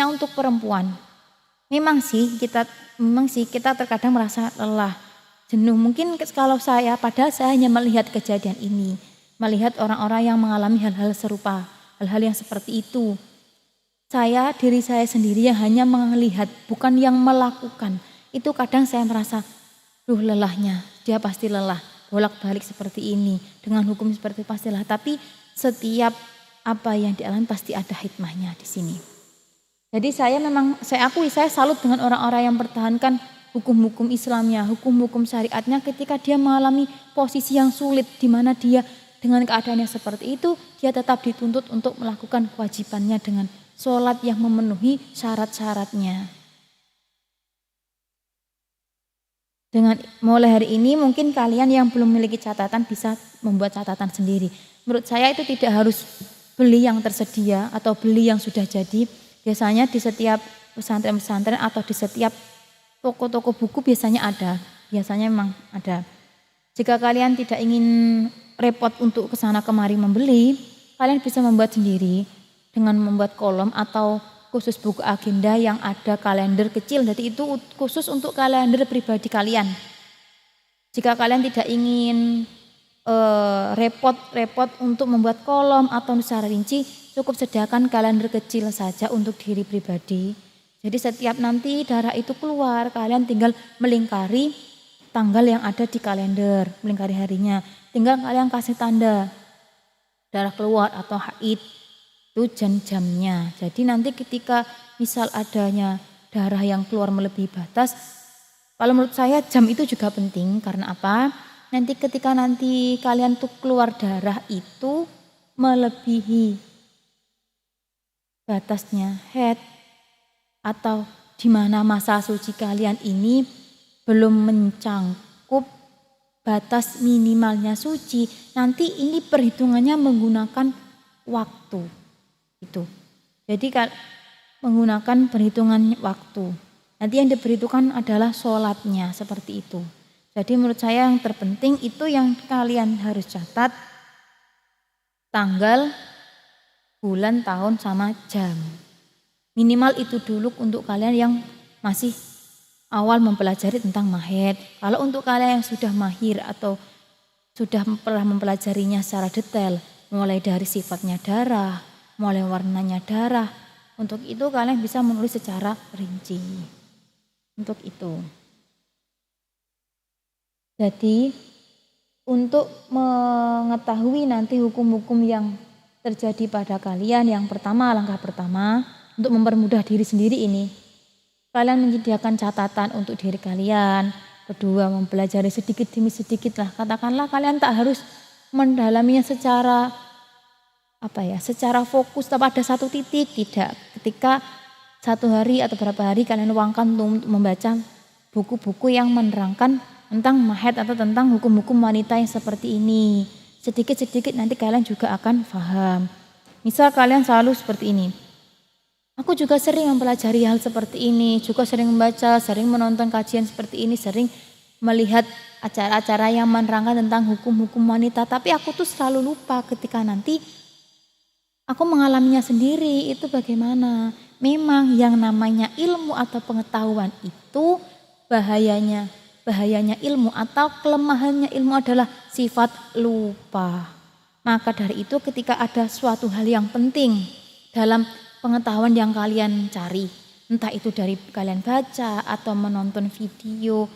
untuk perempuan. Memang sih kita terkadang merasa lelah, jenuh. Mungkin kalau padahal saya hanya melihat kejadian ini, melihat orang-orang yang mengalami hal-hal serupa, hal-hal yang seperti itu. Diri saya sendiri yang hanya melihat, bukan yang melakukan. Itu kadang saya merasa, lelahnya, dia pasti lelah, bolak-balik seperti ini, dengan hukum seperti pasti lelah. Tapi setiap apa yang dialami pasti ada hikmahnya di sini. Jadi saya akui, saya salut dengan orang-orang yang mempertahankan hukum-hukum Islamnya, hukum-hukum syariatnya ketika dia mengalami posisi yang sulit, di mana dia dengan keadaannya seperti itu, dia tetap dituntut untuk melakukan kewajibannya dengan sholat yang memenuhi syarat-syaratnya. Dengan mulai hari ini mungkin kalian yang belum memiliki catatan bisa membuat catatan sendiri. Menurut saya itu tidak harus beli yang tersedia atau beli yang sudah jadi. Biasanya di setiap pesantren-pesantren atau di setiap toko-toko buku biasanya memang ada. Jika kalian tidak ingin repot untuk kesana kemari membeli, kalian bisa membuat sendiri dengan membuat kolom atau khusus buku agenda yang ada kalender kecil. Jadi itu khusus untuk kalender pribadi kalian. Jika kalian tidak ingin repot untuk membuat kolom atau secara rinci, cukup sediakan kalender kecil saja untuk diri pribadi. Jadi setiap nanti darah itu keluar, kalian tinggal melingkari tanggal yang ada di kalender, melingkari harinya. Tinggal kalian kasih tanda darah keluar atau haid, itu jam-jamnya. Jadi nanti ketika misal adanya darah yang keluar melebihi batas, kalau menurut saya jam itu juga penting. Karena apa? Nanti ketika kalian tuh keluar darah itu melebihi batasnya haid atau di mana masa suci kalian ini belum mencangkup batas minimalnya suci, nanti ini perhitungannya menggunakan waktu itu. Jadi menggunakan perhitungan waktu. Nanti yang diperhitungkan adalah sholatnya seperti itu. Jadi menurut saya yang terpenting itu yang kalian harus catat, tanggal, bulan, tahun, sama jam. Minimal itu dulu untuk kalian yang masih awal mempelajari tentang mahid. Kalau untuk kalian yang sudah mahir atau sudah pernah mempelajarinya secara detail, mulai dari sifatnya darah, mulai warnanya darah, untuk itu kalian bisa menulis secara rinci. Untuk itu. Jadi untuk mengetahui nanti hukum-hukum yang terjadi pada kalian, langkah pertama untuk mempermudah diri sendiri ini, kalian menyediakan catatan untuk diri kalian. Kedua, mempelajari sedikit demi sedikit lah. Katakanlah kalian tak harus mendalaminya secara fokus pada satu titik, tidak. Ketika satu hari atau beberapa hari kalian luangkan untuk membaca buku-buku yang menerangkan tentang mahid atau tentang hukum-hukum wanita yang seperti ini. Sedikit-sedikit nanti kalian juga akan paham. Misal kalian selalu seperti ini. Aku juga sering mempelajari hal seperti ini, juga sering membaca, sering menonton kajian seperti ini, sering melihat acara-acara yang menerangkan tentang hukum-hukum wanita. Tapi aku tuh selalu lupa ketika nanti aku mengalaminya sendiri, itu bagaimana. Memang yang namanya ilmu atau pengetahuan itu bahayanya ilmu atau kelemahannya ilmu adalah sifat lupa. Maka dari itu ketika ada suatu hal yang penting dalam pengetahuan yang kalian cari, entah itu dari kalian baca atau menonton video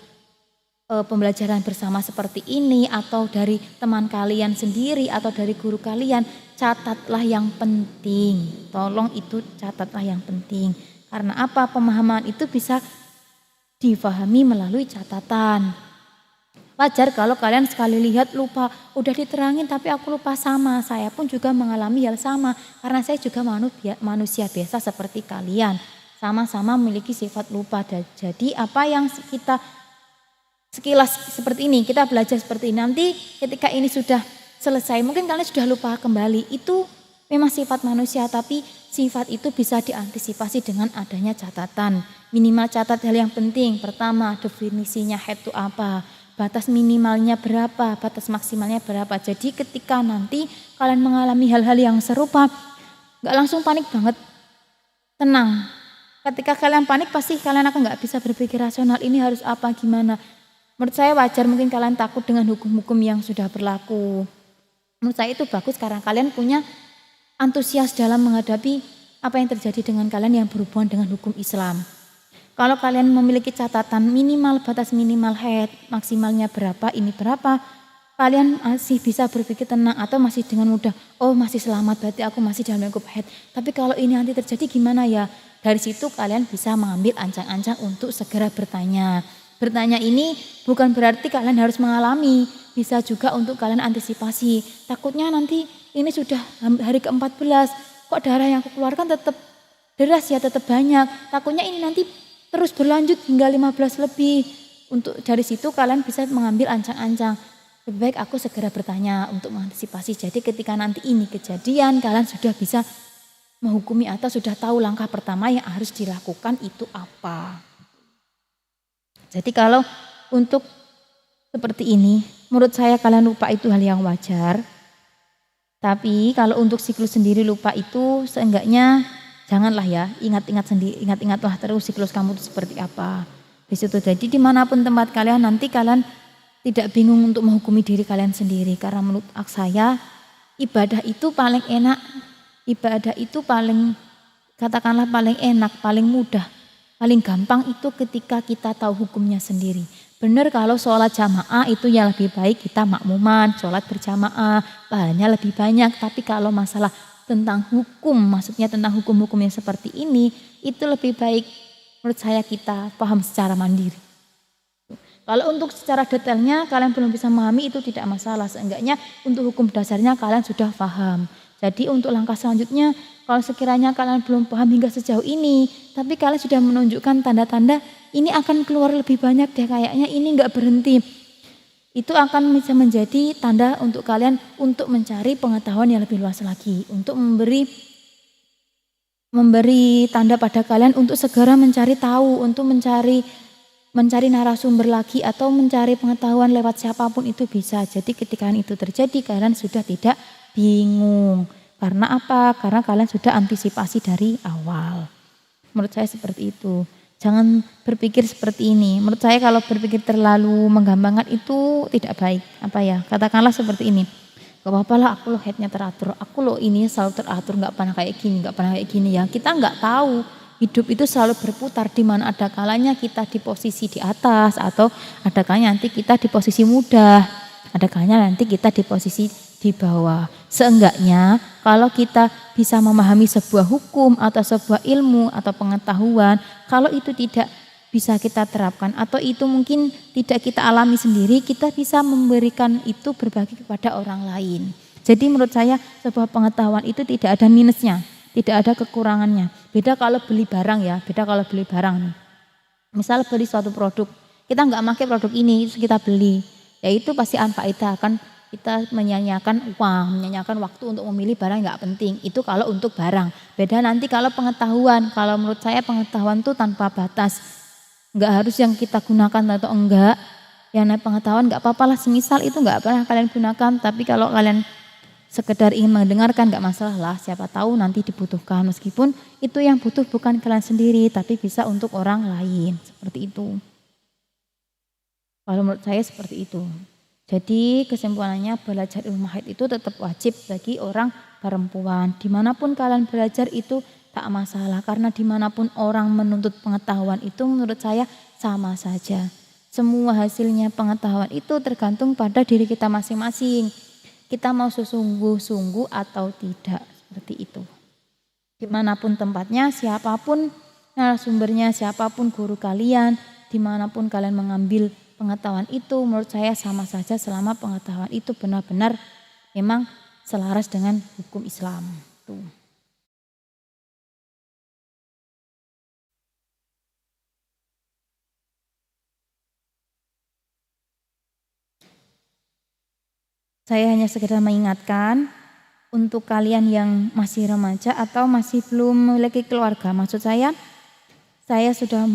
pembelajaran bersama seperti ini, atau dari teman kalian sendiri atau dari guru kalian, catatlah yang penting. Tolong itu catatlah yang penting. Karena apa? Pemahaman itu bisa difahami melalui catatan. Wajar kalau kalian sekali lihat lupa, udah diterangin tapi aku lupa. Sama, saya pun juga mengalami hal sama. Karena saya juga manusia biasa seperti kalian. Sama-sama memiliki sifat lupa. Jadi apa yang kita sekilas seperti ini, kita belajar seperti ini. Nanti ketika ini sudah selesai, mungkin kalian sudah lupa kembali. Itu memang sifat manusia, tapi sifat itu bisa diantisipasi dengan adanya catatan. Minimal catat hal yang penting. Pertama, definisinya haid itu apa? Batas minimalnya berapa? Batas maksimalnya berapa? Jadi ketika nanti kalian mengalami hal-hal yang serupa, gak langsung panik banget. Tenang. ketika kalian panik pasti kalian akan nggak bisa berpikir rasional, ini harus apa, gimana. Menurut saya wajar mungkin kalian takut dengan hukum-hukum yang sudah berlaku. Menurut saya itu bagus karena kalian punya antusias dalam menghadapi apa yang terjadi dengan kalian yang berhubungan dengan hukum Islam. Kalau kalian memiliki catatan minimal, batas minimal haid, maksimalnya berapa, ini berapa, kalian masih bisa berpikir tenang atau masih dengan mudah, oh masih selamat berarti aku masih dalam lingkup haid. Tapi kalau ini nanti terjadi gimana ya? Dari situ kalian bisa mengambil ancang-ancang untuk segera bertanya. Bertanya ini bukan berarti kalian harus mengalami, bisa juga untuk kalian antisipasi. Takutnya nanti ini sudah hari ke-14, kok darah yang aku keluarkan tetap deras ya, tetap banyak. Takutnya ini nanti terus berlanjut hingga 15 lebih. Untuk dari situ kalian bisa mengambil ancang-ancang. Lebih baik aku segera bertanya untuk mengantisipasi. Jadi ketika nanti ini kejadian, kalian sudah bisa menghukumi atau sudah tahu langkah pertama yang harus dilakukan itu apa. Jadi kalau untuk seperti ini, menurut saya kalian lupa itu hal yang wajar. Tapi kalau untuk siklus sendiri lupa itu seenggaknya janganlah ya, ingat-ingatlah terus siklus kamu itu seperti apa. Di situ jadi dimanapun tempat kalian nanti kalian tidak bingung untuk menghukumi diri kalian sendiri. Karena menurut saya ibadah itu paling enak, ibadah itu paling katakanlah paling enak, paling mudah, paling gampang itu ketika kita tahu hukumnya sendiri. Benar kalau sholat jamaah itu yang lebih baik kita makmuman, sholat berjamaah, pahalanya lebih banyak. Tapi kalau masalah tentang hukum, maksudnya tentang hukum-hukum yang seperti ini, itu lebih baik menurut saya kita paham secara mandiri. Kalau untuk secara detailnya kalian belum bisa memahami itu tidak masalah, seenggaknya untuk hukum dasarnya kalian sudah paham. Jadi untuk langkah selanjutnya, kalau sekiranya kalian belum paham hingga sejauh ini, tapi kalian sudah menunjukkan tanda-tanda ini akan keluar lebih banyak deh kayaknya, ini enggak berhenti. Itu akan bisa menjadi tanda untuk kalian untuk mencari pengetahuan yang lebih luas lagi, untuk memberi tanda pada kalian untuk segera mencari tahu, untuk mencari narasumber lagi atau mencari pengetahuan lewat siapapun itu bisa. Jadi ketika itu terjadi kalian sudah tidak bingung. Karena apa? Karena kalian sudah antisipasi dari awal. Menurut saya seperti itu. Jangan berpikir seperti ini. Menurut saya kalau berpikir terlalu menggampangkan itu tidak baik. Apa ya? Katakanlah seperti ini. Gak apa-apa lah, aku loh headnya teratur. Aku loh ini selalu teratur, gak pernah kayak gini ya. Kita gak tahu. Hidup itu selalu berputar, di mana ada kalanya kita di posisi di atas atau ada kalanya nanti kita di posisi mudah. Ada kalanya nanti kita di posisi di bawah. Seenggaknya kalau kita bisa memahami sebuah hukum atau sebuah ilmu atau pengetahuan, kalau itu tidak bisa kita terapkan atau itu mungkin tidak kita alami sendiri, kita bisa memberikan itu berbagi kepada orang lain. Jadi menurut saya sebuah pengetahuan itu tidak ada minusnya, tidak ada kekurangannya. Beda kalau beli barang ya, beda kalau beli barang. Misal beli suatu produk, kita nggak pakai produk ini, terus kita beli, ya itu pasti anfaedah, akan kita menyanyiakan uang, menyanyiakan waktu untuk memilih barang nggak penting. Itu kalau untuk barang. Beda nanti kalau pengetahuan. Kalau menurut saya pengetahuan itu tanpa batas. Nggak harus yang kita gunakan atau enggak. Yang pengetahuan nggak apa-apa lah. Semisal itu nggak pernah kalian gunakan. Tapi kalau kalian sekedar ingin mendengarkan nggak masalah lah. Siapa tahu nanti dibutuhkan. Meskipun itu yang butuh bukan kalian sendiri. Tapi bisa untuk orang lain. Seperti itu. Kalau menurut saya seperti itu. Jadi kesimpulannya belajar ilmu haid itu tetap wajib bagi orang perempuan. Dimanapun kalian belajar itu tak masalah. Karena dimanapun orang menuntut pengetahuan itu menurut saya sama saja. Semua hasilnya pengetahuan itu tergantung pada diri kita masing-masing. Kita mau sesungguh-sungguh atau tidak. Seperti itu. Dimanapun tempatnya, siapapun narasumbernya, siapapun guru kalian, dimanapun kalian mengambil pengetahuan itu menurut saya sama saja selama pengetahuan itu benar-benar memang selaras dengan hukum Islam. Tuh. Saya hanya sekedar mengingatkan untuk kalian yang masih remaja atau masih belum memiliki keluarga. Maksud saya sudah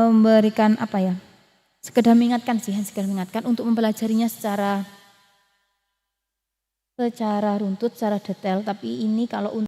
memberikan apa ya, sekedar mengingatkan untuk mempelajarinya secara runtut, secara detail. Tapi ini kalau